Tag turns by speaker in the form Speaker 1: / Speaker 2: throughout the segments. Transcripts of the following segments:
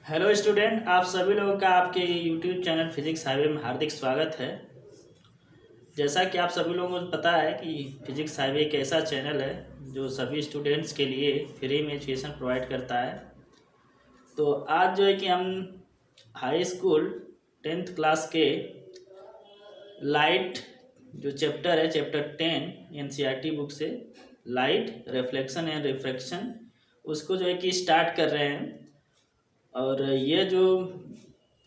Speaker 1: Hello student, आप सभी लोगों का आपके यूट्यूब चैनल फिजिक्स हाईवे में हार्दिक स्वागत है। जैसा कि आप सभी लोगों को पता है कि फिजिक्स हाईवे एक ऐसा चैनल है जो सभी स्टूडेंट्स के लिए फ्री में एजुकेशन प्रोवाइड करता है। तो आज जो है कि हम हाई स्कूल 10th क्लास के लाइट जो चैप्टर है, चैप्टर 10 एनसीईआरटी बुक से लाइट रिफ्लेक्शन एंड रिफ्रैक्शन, उसको जो है कि स्टार्ट कर रहे हैं। और ये जो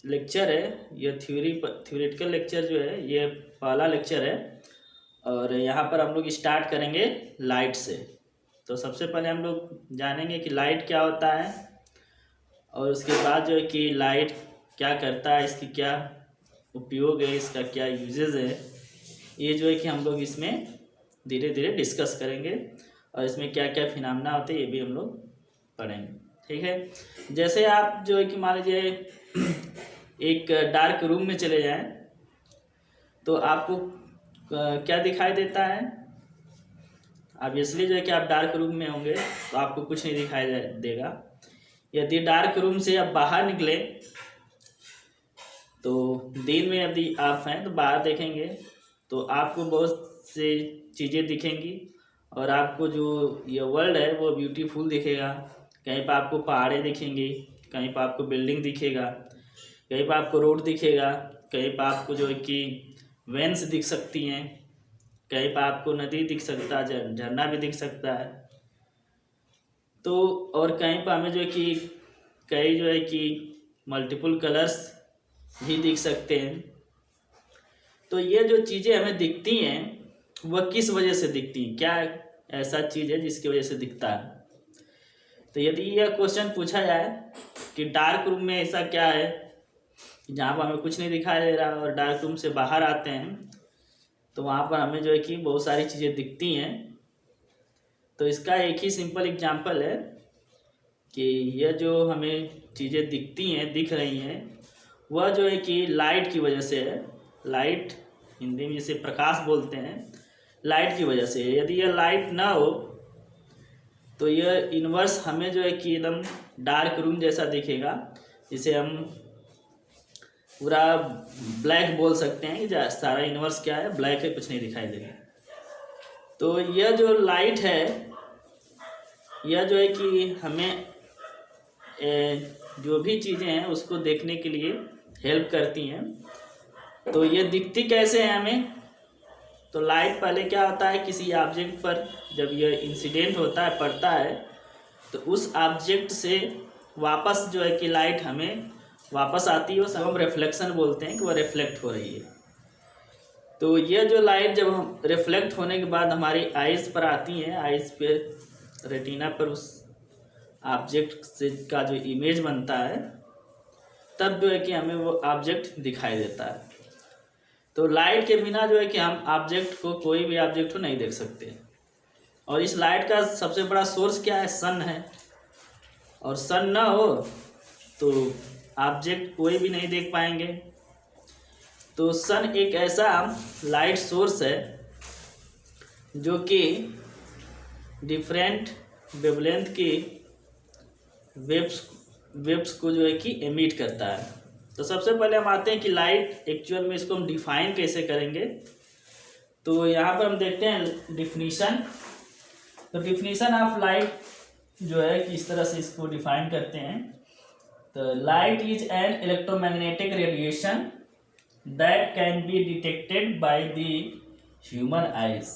Speaker 1: लेक्चर है ये थ्योरेटिकल लेक्चर जो है ये पहला लेक्चर है। और यहाँ पर हम लोग स्टार्ट करेंगे लाइट से। तो सबसे पहले हम लोग जानेंगे कि लाइट क्या होता है, और उसके बाद जो है कि लाइट क्या करता है, इसकी क्या उपयोग है, इसका क्या यूजेस है, ये जो है कि हम लोग इसमें धीरे धीरे डिस्कस करेंगे। और इसमें क्या क्या फिनोमेना होते हैं ये भी हम लोग पढ़ेंगे। ठीक है। जैसे आप जो है कि मान लीजिए एक डार्क रूम में चले जाएं तो आपको क्या दिखाई देता है। अब इसलिए जो है कि आप डार्क रूम में होंगे तो आपको कुछ नहीं दिखाई देगा। यदि डार्क रूम से आप बाहर निकले तो दिन में यदि आप हैं तो बाहर देखेंगे तो आपको बहुत से चीज़ें दिखेंगी, और आपको जो ये वर्ल्ड है वो ब्यूटीफुल दिखेगा। कहीं पर आपको पहाड़ें दिखेंगी, कहीं पर आपको बिल्डिंग दिखेगा, कहीं पर आपको रोड दिखेगा, कहीं पर आपको जो है कि वेन्स दिख सकती हैं, कहीं पर आपको नदी दिख सकता है, झरना भी दिख सकता है। तो और कहीं पर हमें जो है कि कई जो है कि मल्टीपल कलर्स भी दिख सकते हैं। तो ये जो चीज़ें हमें दिखती हैं वह किस वजह से दिखती हैं, क्या ऐसा चीज़ है जिसकी वजह से दिखता है। तो यदि यह क्वेश्चन पूछा जाए कि डार्क रूम में ऐसा क्या है जहाँ पर हमें कुछ नहीं दिखाई दे रहा, और डार्क रूम से बाहर आते हैं तो वहाँ पर हमें जो है कि बहुत सारी चीज़ें दिखती हैं। तो इसका एक ही सिंपल एग्जांपल है कि यह जो हमें चीज़ें दिखती हैं, दिख रही हैं, वह जो है कि लाइट की वजह से है। लाइट हिंदी में जिसे प्रकाश बोलते हैं, लाइट की वजह से है। यदि यह लाइट ना हो तो यह इन्वर्स हमें जो है कि एकदम डार्क रूम जैसा दिखेगा, जिसे हम पूरा ब्लैक बोल सकते हैं कि सारा इन्वर्स क्या है, ब्लैक है, कुछ नहीं दिखाई देगा। तो यह जो लाइट है यह जो है कि हमें जो भी चीज़ें हैं उसको देखने के लिए हेल्प करती हैं। तो ये दिखती कैसे है हमें। तो लाइट पहले क्या होता है, किसी ऑब्जेक्ट पर जब यह इंसिडेंट होता है, पड़ता है, तो उस ऑब्जेक्ट से वापस जो है कि लाइट हमें वापस आती है, उसे हम रिफ्लेक्शन बोलते हैं कि वह रिफ्लेक्ट हो रही है। तो यह जो लाइट जब हम रिफ्लेक्ट होने के बाद हमारी आइज़ पर आती हैं, आइज़ पे रेटिना पर उस ऑब्जेक्ट से का जो इमेज बनता है, तब जो है कि हमें वो ऑब्जेक्ट दिखाई देता है। तो लाइट के बिना जो है कि हम ऑब्जेक्ट को, कोई भी ऑब्जेक्ट को नहीं देख सकते। और इस लाइट का सबसे बड़ा सोर्स क्या है, सन है। और सन ना हो तो ऑब्जेक्ट कोई भी नहीं देख पाएंगे। तो सन एक ऐसा लाइट सोर्स है जो कि डिफरेंट वेवलेंथ की वेव्स को जो है कि एमिट करता है। तो सबसे पहले हम आते हैं कि लाइट एक्चुअल में इसको हम डिफाइन कैसे करेंगे। तो यहाँ पर हम देखते हैं डिफिनीशन। तो डिफिनीशन ऑफ लाइट जो है कि इस तरह से इसको डिफाइन करते हैं। तो light is an electromagnetic radiation that can be detected by the human eyes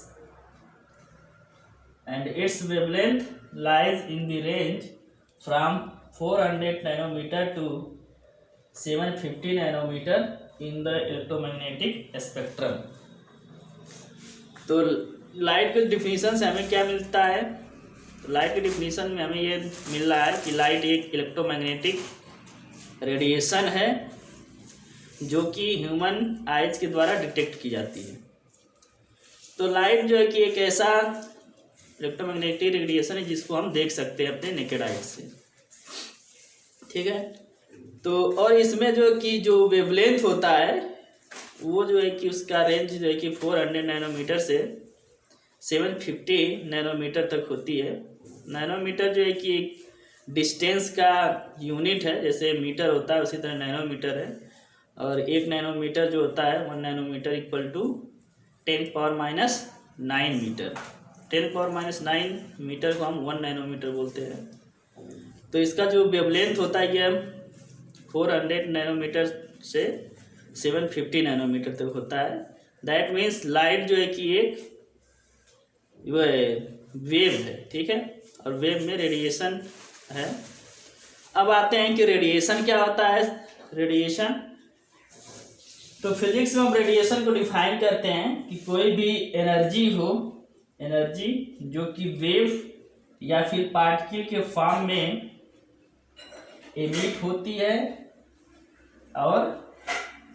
Speaker 1: and its wavelength lies in the range from 400 nanometer to 750 nanometer in the electromagnetic spectrum। तो लाइट के डिफिनीशन से हमें क्या मिलता है। तो लाइट के definition में हमें ये मिल रहा है कि लाइट एक इलेक्ट्रोमैग्नेटिक रेडिएशन है जो कि ह्यूमन आइज के द्वारा डिटेक्ट की जाती है। तो लाइट जो है कि एक ऐसा इलेक्ट्रोमैग्नेटिक रेडिएशन है जिसको हम देख सकते हैं अपने नेकेड आइज से। ठीक है। तो और इसमें जो कि जो वेवलेंथ होता है वो जो है कि उसका रेंज जो है कि 400 नैनोमीटर से 750 नैनोमीटर तक होती है। नैनोमीटर जो है कि डिस्टेंस का यूनिट है, जैसे मीटर होता है उसी तरह नैनोमीटर है। और 1 नैनोमीटर जो होता है 1 nanometre equal to 10⁻⁹ metre. 10⁻⁹ metre को हम 1 नैनोमीटर बोलते हैं। तो इसका जो वेवलेंथ होता है यह 400 नैनोमीटर से 750 नैनोमीटर तक होता है। दैट मीन्स लाइट जो है कि एक वेव है, ठीक है, और वेव में रेडिएशन है। अब आते हैं कि रेडिएशन क्या होता है। रेडिएशन, तो फिजिक्स में हम रेडिएशन को डिफाइन करते हैं कि कोई भी एनर्जी हो, एनर्जी जो कि वेव या फिर पार्टिकल के फॉर्म में एमिट होती है और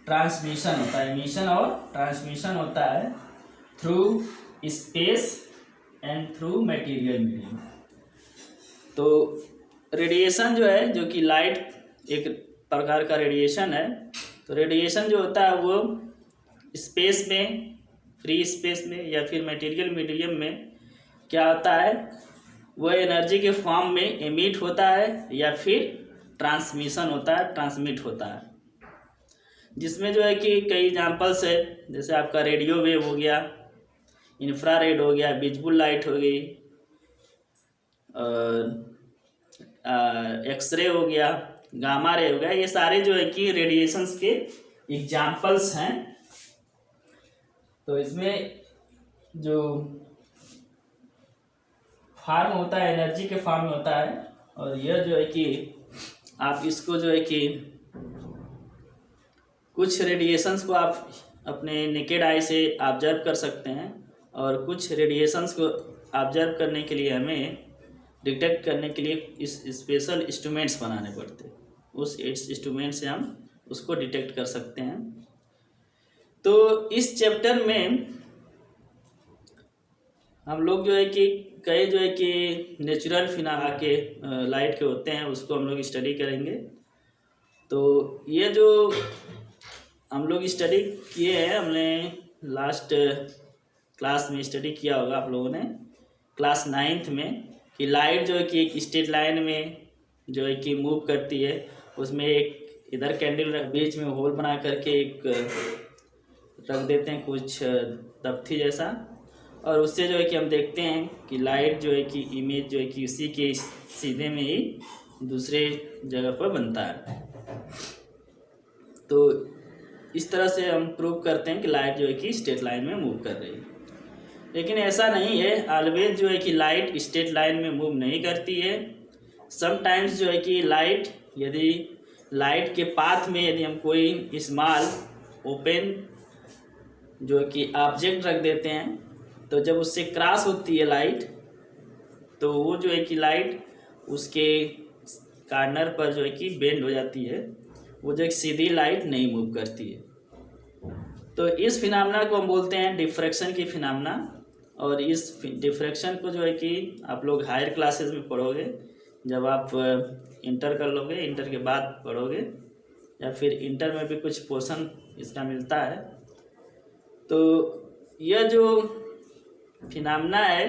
Speaker 1: ट्रांसमिशन होता है, एमिशन और ट्रांसमिशन होता है through space and through material medium. तो रेडिएशन जो है, जो कि लाइट एक प्रकार का रेडिएशन है, तो रेडिएशन जो होता है वो स्पेस में, फ्री स्पेस में या फिर मटेरियल मीडियम में क्या होता है, वो एनर्जी के फॉर्म में एमिट होता है या फिर ट्रांसमिशन होता है, ट्रांसमिट होता है। जिसमें जो है कि कई एग्जांपल्स है, जैसे आपका रेडियो वेव हो गया, इंफ्रारेड हो गया, विजिबल लाइट हो गई, एक्सरे हो गया, गामा रे हो गया। ये सारे जो है कि रेडिएशंस के एग्जांपल्स हैं। तो इसमें जो फॉर्म होता है एनर्जी के फॉर्म में होता है, और यह जो है कि आप इसको जो है कि कुछ रेडिएशंस को आप अपने नेकेड आई से ऑब्जर्व कर सकते हैं, और कुछ रेडिएशंस को ऑब्जर्व करने के लिए हमें डिटेक्ट करने के लिए इस स्पेशल इंस्ट्रूमेंट्स बनाने पड़ते हैं। उस इंस्ट्रूमेंट से हम उसको डिटेक्ट कर सकते हैं। तो इस चैप्टर में हम लोग जो है कि कई जो है कि नेचुरल फिनोमेना के लाइट के होते हैं उसको हम लोग स्टडी करेंगे। तो ये जो हम लोग स्टडी किए हैं, हमने लास्ट क्लास में स्टडी किया होगा आप लोगों ने, क्लास 9th में, कि लाइट जो है कि एक स्ट्रेट लाइन में जो है कि मूव करती है। उसमें एक इधर कैंडल बीच में होल बना करके एक रख देते हैं कुछ तख्ती जैसा, और उससे जो है कि हम देखते हैं कि लाइट जो है कि इमेज जो है कि उसी के सीधे में ही दूसरे जगह पर बनता है। तो इस तरह से हम प्रूव करते हैं कि लाइट जो है कि स्ट्रेट लाइन में मूव कर रही है। लेकिन ऐसा नहीं है, ऑलवेज जो है कि लाइट स्ट्रेट लाइन में मूव नहीं करती है। समटाइम्स जो है कि लाइट, यदि लाइट के पाथ में यदि हम कोई स्मॉल ओपन जो है कि ऑब्जेक्ट रख देते हैं, तो जब उससे क्रॉस होती है लाइट, तो वो जो है कि लाइट उसके कॉर्नर पर जो है कि बेंड हो जाती है, वो जो एक सीधी लाइट नहीं मूव करती है। तो इस फिनोमेना को हम बोलते हैं डिफ्रैक्शन की फिनोमेना। और इस डिफ्रैक्शन को जो है कि आप लोग हायर क्लासेस में पढ़ोगे, जब आप इंटर कर लोगे, इंटर के बाद पढ़ोगे, या फिर इंटर में भी कुछ पोर्शन इसका मिलता है। तो यह जो फिनोमेना है,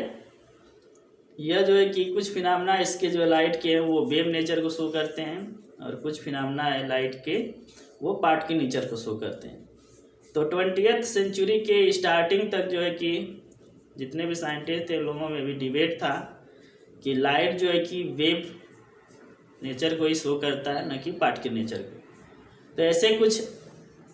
Speaker 1: यह जो है कि कुछ फिनोमेना इसके जो लाइट के हैं वो वेव नेचर को शो करते हैं, और कुछ फिनोमेना है लाइट के वो पार्टिकल नेचर को शो करते हैं। तो 20th सेंचुरी के स्टार्टिंग तक जो है कि जितने भी साइंटिस्ट थे, लोगों में भी डिबेट था कि लाइट जो है कि वेव नेचर को ही शो करता है, न कि पार्टिकल नेचर को। तो ऐसे कुछ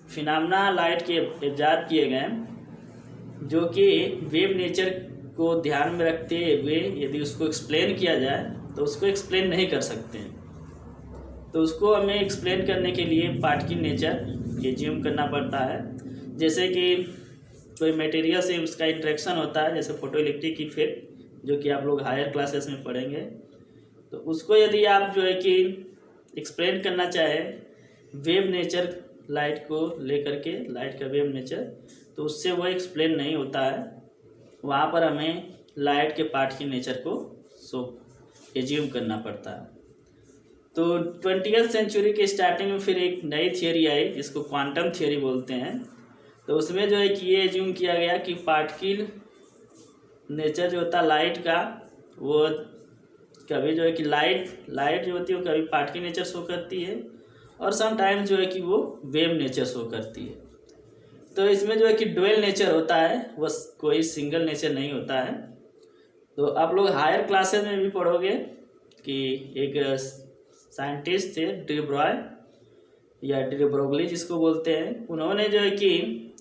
Speaker 1: फिनोमेना लाइट के इजाद किए गए जो कि वेव नेचर को ध्यान में रखते हुए यदि उसको एक्सप्लेन किया जाए तो उसको एक्सप्लेन नहीं कर सकते हैं। तो उसको हमें एक्सप्लेन करने के लिए पार्टिकल नेचर एज्यूम करना पड़ता है। जैसे कि कोई मटेरियल से उसका इंटरेक्शन होता है, जैसे फोटो इलेक्ट्रिक इफेक्ट, जो कि आप लोग हायर क्लासेस में पढ़ेंगे। तो उसको यदि आप जो है कि एक्सप्लेन करना चाहें वेव नेचर लाइट को लेकर के, लाइट का वेव नेचर, तो उससे वो एक्सप्लेन नहीं होता है। वहाँ पर हमें लाइट के पार्टिकल नेचर को एज्यूम करना पड़ता है। तो 20th सेंचुरी के स्टार्टिंग में फिर एक नई थियोरी आई जिसको क्वांटम थियोरी बोलते हैं। तो उसमें जो है कि ये एज्यूम किया गया कि पार्टिकल नेचर जो होता है लाइट का, वो कभी जो है कि लाइट जो होती है वो कभी पार्टिकल नेचर शो करती है और सम टाइम जो है कि वो वेव नेचर शो करती है। तो इसमें जो है कि डुअल नेचर होता है, बस कोई सिंगल नेचर नहीं होता है। तो आप लोग हायर क्लासेस में भी पढ़ोगे कि एक साइंटिस्ट थे डी ब्रॉय या डी ब्रोगली जिसको बोलते हैं, उन्होंने जो है कि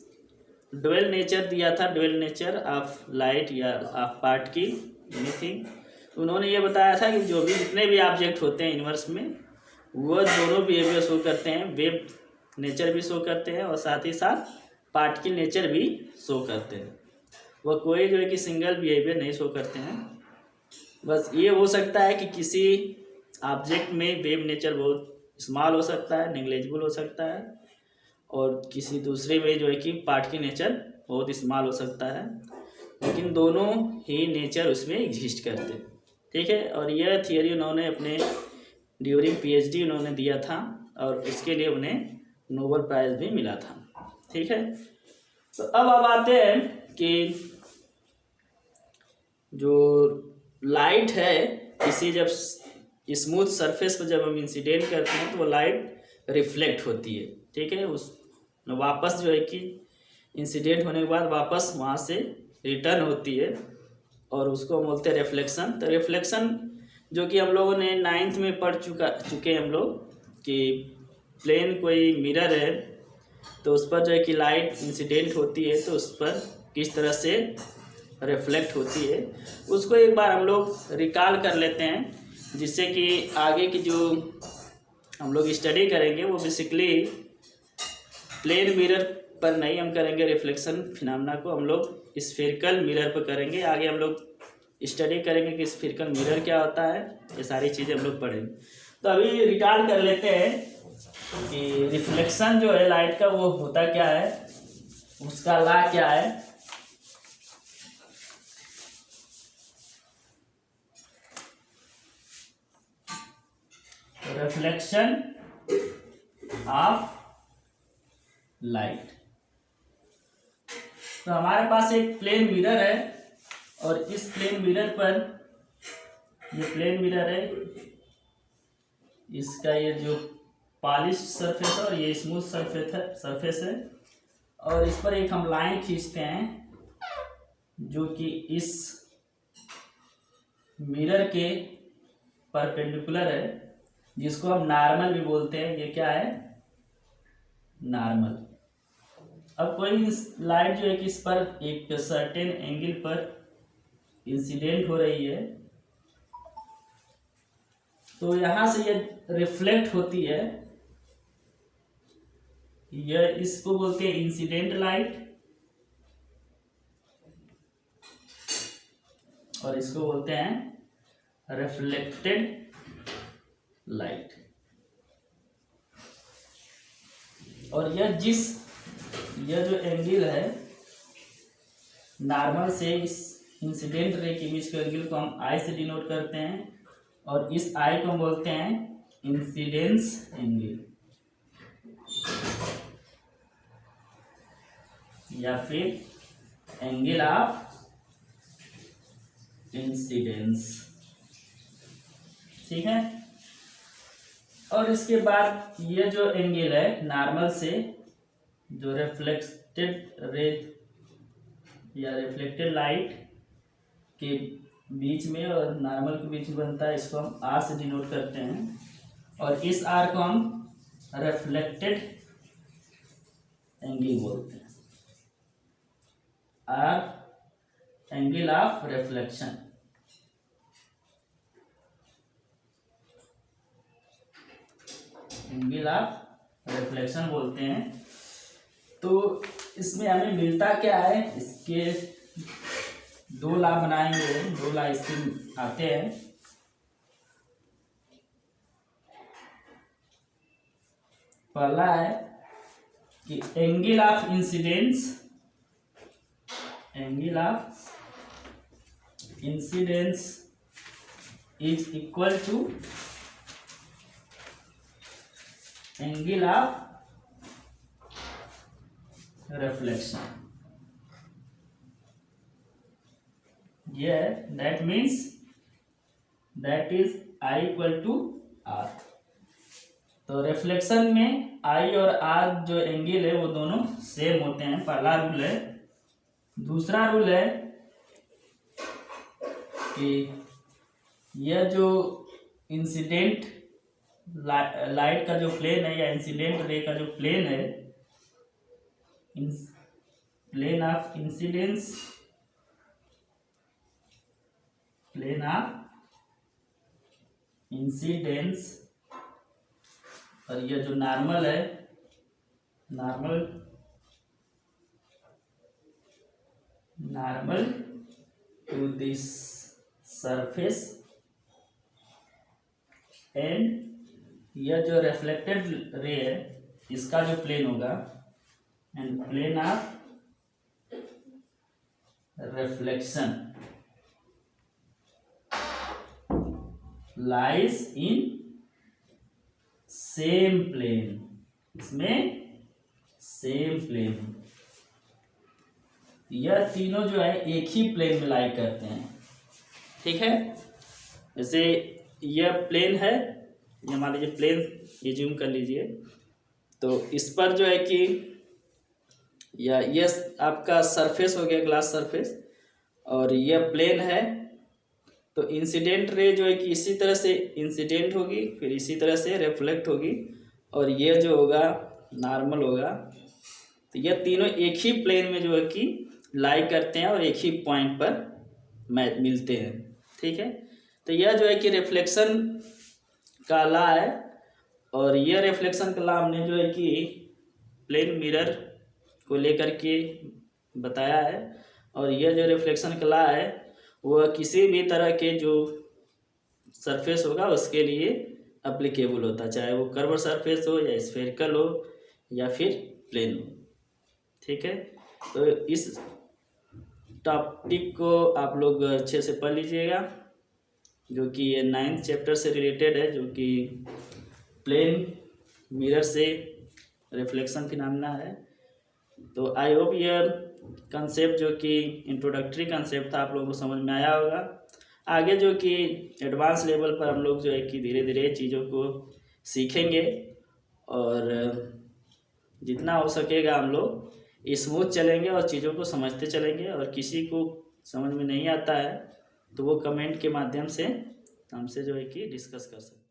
Speaker 1: डुअल नेचर दिया था, डुअल नेचर ऑफ लाइट या ऑफ पार्टिकल एनीथिंग। उन्होंने ये बताया था कि जो भी जितने भी ऑब्जेक्ट होते हैं यूनिवर्स में वो दोनों बिहेवियर शो करते हैं, वेव नेचर भी शो करते हैं और साथ ही साथ पार्टिकल नेचर भी शो करते हैं। वह कोई जो है कि सिंगल बिहेवियर नहीं शो करते हैं। बस ये हो सकता है कि किसी ऑब्जेक्ट में वेव नेचर बहुत स्मॉल हो सकता है, नेग्लिजिबल हो सकता है, और किसी दूसरे में जो है कि पार्टिकल नेचर बहुत स्मॉल हो सकता है, लेकिन दोनों ही नेचर उसमें एग्जिस्ट करते हैं। ठीक है, और यह थियरी उन्होंने अपने ड्यूरिंग पीएचडी उन्होंने दिया था और उसके लिए उन्हें नोबेल प्राइज़ भी मिला था। ठीक है, तो अब आते हैं कि जो लाइट है इसी जब स्मूथ सरफेस पर जब हम इंसिडेंट करते हैं तो वो लाइट रिफ्लेक्ट होती है। ठीक है, उस वापस जो है कि इंसिडेंट होने के बाद वापस वहाँ से रिटर्न होती है और उसको हम बोलते हैं रिफ्लेक्शन। तो रिफ्लेक्शन जो कि हम लोगों ने 9th में पढ़ चुके हम लोग कि प्लेन कोई मिरर है तो उस पर जो है कि लाइट इंसिडेंट होती है तो उस पर किस तरह से रिफ्लेक्ट होती है, उसको एक बार हम लोग रिकॉल कर लेते हैं, जिससे कि आगे की जो हम लोग स्टडी करेंगे वो बेसिकली प्लेन मिरर पर नहीं हम करेंगे, रिफ्लेक्शन फिनोमेना को हम लोग स्फेरिकल मिरर पर करेंगे। आगे हम लोग स्टडी करेंगे कि स्फेरिकल मिरर क्या होता है, ये सारी चीज़ें हम लोग पढ़ेंगे। तो अभी रिकॉल कर लेते हैं कि रिफ्लेक्शन जो है लाइट का वो होता क्या है, उसका लॉ क्या है। Reflection of light. तो हमारे पास एक प्लेन मिरर है और इस प्लेन मिरर पर, ये प्लेन मिरर है, इसका ये जो पॉलिश सरफेस है और ये स्मूथ सरफेस है, और इस पर एक हम लाइन खींचते हैं जो कि इस मिरर के परपेंडिकुलर है, जिसको हम नॉर्मल भी बोलते हैं। ये क्या है, नॉर्मल। अब कोई लाइट जो है कि इस पर एक सर्टेन एंगल पर इंसिडेंट हो रही है तो यहाँ से ये रिफ्लेक्ट होती है, यह इसको बोलते हैं इंसिडेंट लाइट और इसको बोलते हैं रिफ्लेक्टेड लाइट। और यह जो एंगल है नॉर्मल से इस इंसिडेंट रे की इमेज के एंगल को हम आई से डिनोट करते हैं और इस आई को हम बोलते हैं इंसिडेंस एंगल या फिर एंगल ऑफ इंसिडेंस। ठीक है, और इसके बाद ये जो एंगल है नॉर्मल से जो रिफ्लेक्टेड रे या रिफ्लेक्टेड लाइट के बीच में और नॉर्मल के बीच में बनता है, इसको हम आर से डिनोट करते हैं और इस आर को हम रिफ्लेक्टेड एंगल बोलते हैं, R angle of reflection. Angle of reflection बोलते हैं। तो इसमें हमें मिलता क्या है, इसके दो लॉ बनाएंगे, दो लॉ इसके आते हैं। पहला है कि angle of incidence, angle of incidence is equal to angle of reflection. Yeah, that means that is I equal to R। तो रिफ्लेक्शन में I और R जो एंगल है वो दोनों सेम होते हैं, पहला रूल है। दूसरा रूल है कि यह जो इंसिडेंट लाइट का जो प्लेन है या इंसिडेंट रे का जो प्लेन है, plane of incidence, plane of incidence, और यह जो नॉर्मल है, normal to this surface, and यह जो रिफ्लेक्टेड रे है इसका जो प्लेन होगा, and plane of reflection lies in same plane, इसमें सेम प्लेन। यह तीनों जो है एक ही प्लेन में लाई करते हैं, ठीक है। जैसे यह प्लेन है, ये मान लीजिए प्लेन, ये जूम कर लीजिए, तो इस पर जो है कि या ये आपका सरफेस हो गया, ग्लास सरफेस, और यह प्लेन है। तो इंसिडेंट रे जो है कि इसी तरह से इंसिडेंट होगी, फिर इसी तरह से रिफ्लेक्ट होगी, और ये जो होगा नॉर्मल होगा। तो यह तीनों एक ही प्लेन में जो है कि लाई करते हैं और एक ही पॉइंट पर मिलते हैं, ठीक है। तो यह जो है कि रिफ्लेक्शन का लॉ है, और यह रिफ्लेक्शन का लॉ हमने जो है कि प्लेन मिरर को लेकर के बताया है। और यह जो रिफ्लेक्शन का लॉ है वह किसी भी तरह के जो सरफेस होगा उसके लिए एप्लीकेबल होता है, चाहे वो कर्व सरफेस हो या स्फेरिकल हो या फिर प्लेन हो, ठीक है। तो इस टॉपिक को आप लोग अच्छे से पढ़ लीजिएगा, जो कि ये 9th चैप्टर से रिलेटेड है, जो कि प्लेन मिरर से रिफ्लेक्शन फिनोमेना है। तो आई होप यह कंसेप्ट जो कि इंट्रोडक्टरी कंसेप्ट था आप लोगों को समझ में आया होगा। आगे जो कि एडवांस लेवल पर हम लोग जो है कि धीरे धीरे चीज़ों को सीखेंगे, और जितना हो सकेगा हम लोग स्मूथ चलेंगे और चीज़ों को समझते चलेंगे। और किसी को समझ में नहीं आता है तो वो कमेंट के माध्यम से हमसे जो है कि डिस्कस कर सकते हैं।